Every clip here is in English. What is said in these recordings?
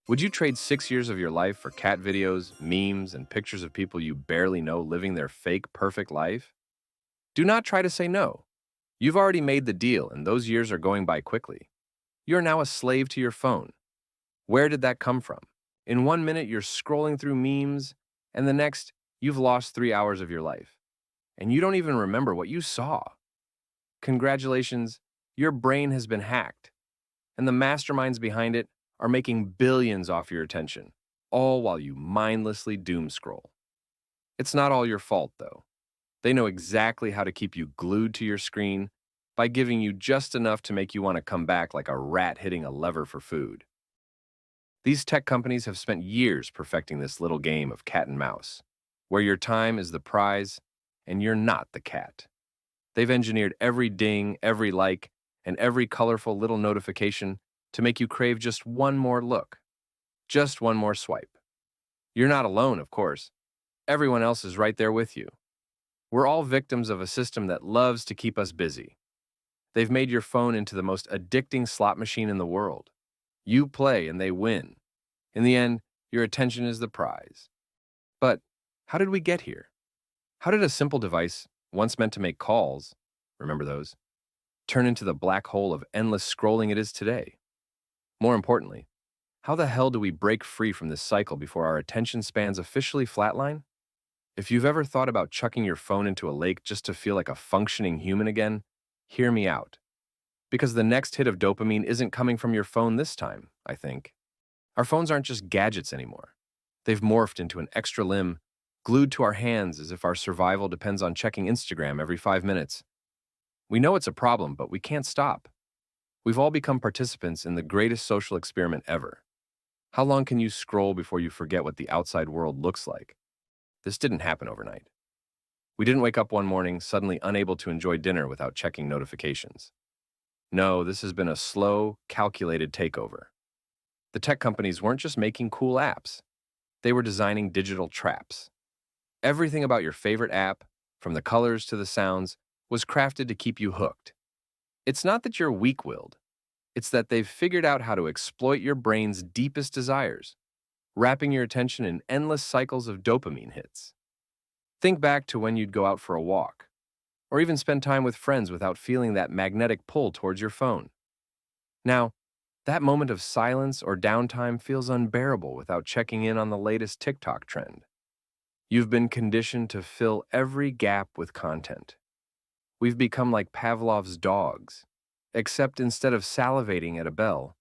Would you trade 6 years of your life for cat videos, memes, and pictures of people you barely know living their fake, perfect life? Do not try to say no. You've already made the deal, and those years are going by quickly. You're now a slave to your phone. Where did that come from? In 1 minute, you're scrolling through memes, and the next, you've lost 3 hours of your life. And you don't even remember what you saw. Congratulations, your brain has been hacked, and the masterminds behind it are making billions off your attention, all while you mindlessly doom scroll. It's not all your fault, though. They know exactly how to keep you glued to your screen by giving you just enough to make you want to come back like a rat hitting a lever for food. These tech companies have spent years perfecting this little game of cat and mouse, where your time is the prize and you're not the cat. They've engineered every ding, every like, and every colorful little notification to make you crave just one more look, just one more swipe. You're not alone, of course. Everyone else is right there with you. We're all victims of a system that loves to keep us busy. They've made your phone into the most addicting slot machine in the world. You play and they win. In the end, your attention is the prize. But how did we get here? How did a simple device, once meant to make calls, remember those, turn into the black hole of endless scrolling it is today? More importantly, how the hell do we break free from this cycle before our attention spans officially flatline? If you've ever thought about chucking your phone into a lake just to feel like a functioning human again, hear me out. Because the next hit of dopamine isn't coming from your phone this time, I think. Our phones aren't just gadgets anymore. They've morphed into an extra limb, glued to our hands as if our survival depends on checking Instagram every 5 minutes. We know it's a problem, but we can't stop. We've all become participants in the greatest social experiment ever. How long can you scroll before you forget what the outside world looks like? This didn't happen overnight. We didn't wake up one morning suddenly unable to enjoy dinner without checking notifications. No, this has been a slow, calculated takeover. The tech companies weren't just making cool apps. They were designing digital traps. Everything about your favorite app, from the colors to the sounds, was crafted to keep you hooked. It's not that you're weak-willed. It's that they've figured out how to exploit your brain's deepest desires, wrapping your attention in endless cycles of dopamine hits. Think back to when you'd go out for a walk, or even spend time with friends without feeling that magnetic pull towards your phone. Now, that moment of silence or downtime feels unbearable without checking in on the latest TikTok trend. You've been conditioned to fill every gap with content. We've become like Pavlov's dogs, except instead of salivating at a bell,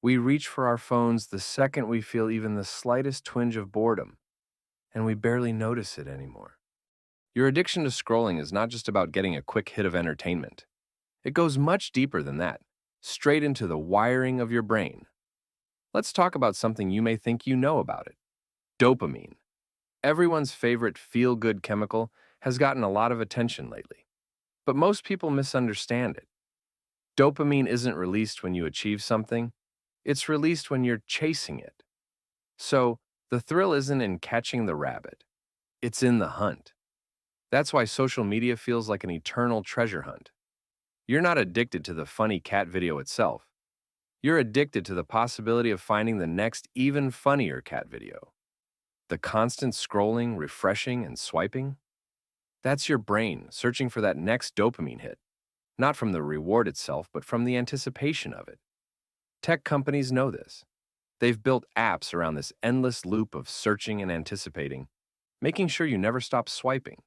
we reach for our phones the second we feel even the slightest twinge of boredom, and we barely notice it anymore. Your addiction to scrolling is not just about getting a quick hit of entertainment. It goes much deeper than that, straight into the wiring of your brain. Let's talk about something you may think you know about it: dopamine. Everyone's favorite feel-good chemical has gotten a lot of attention lately, but most people misunderstand it. Dopamine isn't released when you achieve something, it's released when you're chasing it. So, the thrill isn't in catching the rabbit, it's in the hunt. That's why social media feels like an eternal treasure hunt. You're not addicted to the funny cat video itself. You're addicted to the possibility of finding the next even funnier cat video. The constant scrolling, refreshing, and swiping? That's your brain searching for that next dopamine hit, not from the reward itself, but from the anticipation of it. Tech companies know this. They've built apps around this endless loop of searching and anticipating, making sure you never stop swiping.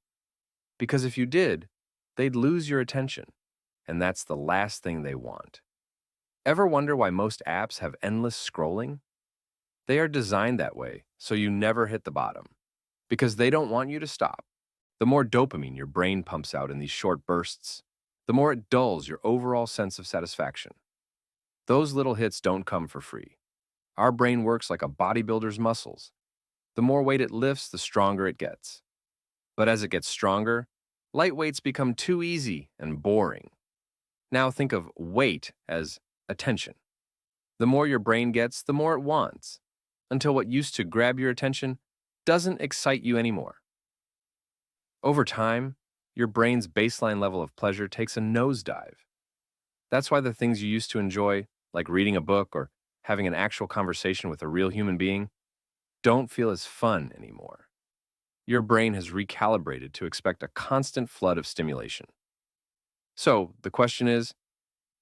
Because if you did, they'd lose your attention, and that's the last thing they want. Ever wonder why most apps have endless scrolling? They are designed that way so you never hit the bottom, because they don't want you to stop. The more dopamine your brain pumps out in these short bursts, the more it dulls your overall sense of satisfaction. Those little hits don't come for free. Our brain works like a bodybuilder's muscles. The more weight it lifts, the stronger it gets. But as it gets stronger, light weights become too easy and boring. Now think of weight as attention. The more your brain gets, the more it wants, until what used to grab your attention doesn't excite you anymore. Over time, your brain's baseline level of pleasure takes a nosedive. That's why the things you used to enjoy, like reading a book or having an actual conversation with a real human being, don't feel as fun anymore. Your brain has recalibrated to expect a constant flood of stimulation. So, the question is,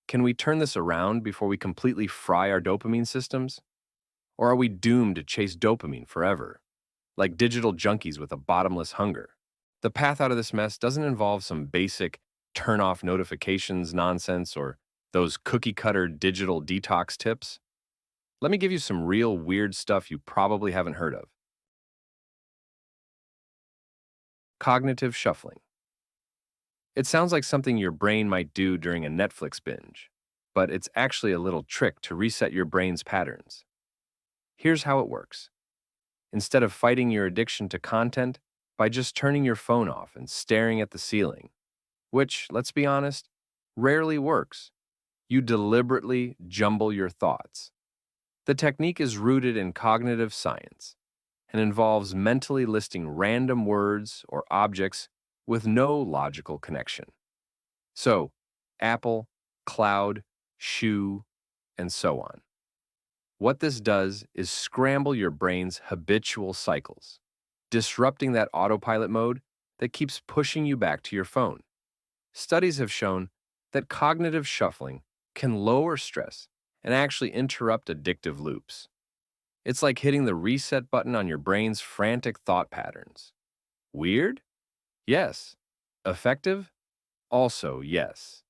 can we turn this around before we completely fry our dopamine systems? Or are we doomed to chase dopamine forever, like digital junkies with a bottomless hunger? The path out of this mess doesn't involve some basic turn off notifications nonsense or those cookie cutter digital detox tips. Let me give you some real weird stuff you probably haven't heard of. Cognitive shuffling. It sounds like something your brain might do during a Netflix binge, but it's actually a little trick to reset your brain's patterns. Here's how it works. Instead of fighting your addiction to content by just turning your phone off and staring at the ceiling, which, let's be honest, rarely works, you deliberately jumble your thoughts. The technique is rooted in cognitive science and involves mentally listing random words or objects with no logical connection. So, apple, cloud, shoe, and so on. What this does is scramble your brain's habitual cycles, disrupting that autopilot mode that keeps pushing you back to your phone. Studies have shown that cognitive shuffling can lower stress and actually interrupt addictive loops. It's like hitting the reset button on your brain's frantic thought patterns. Weird? Yes. Effective? Also, yes.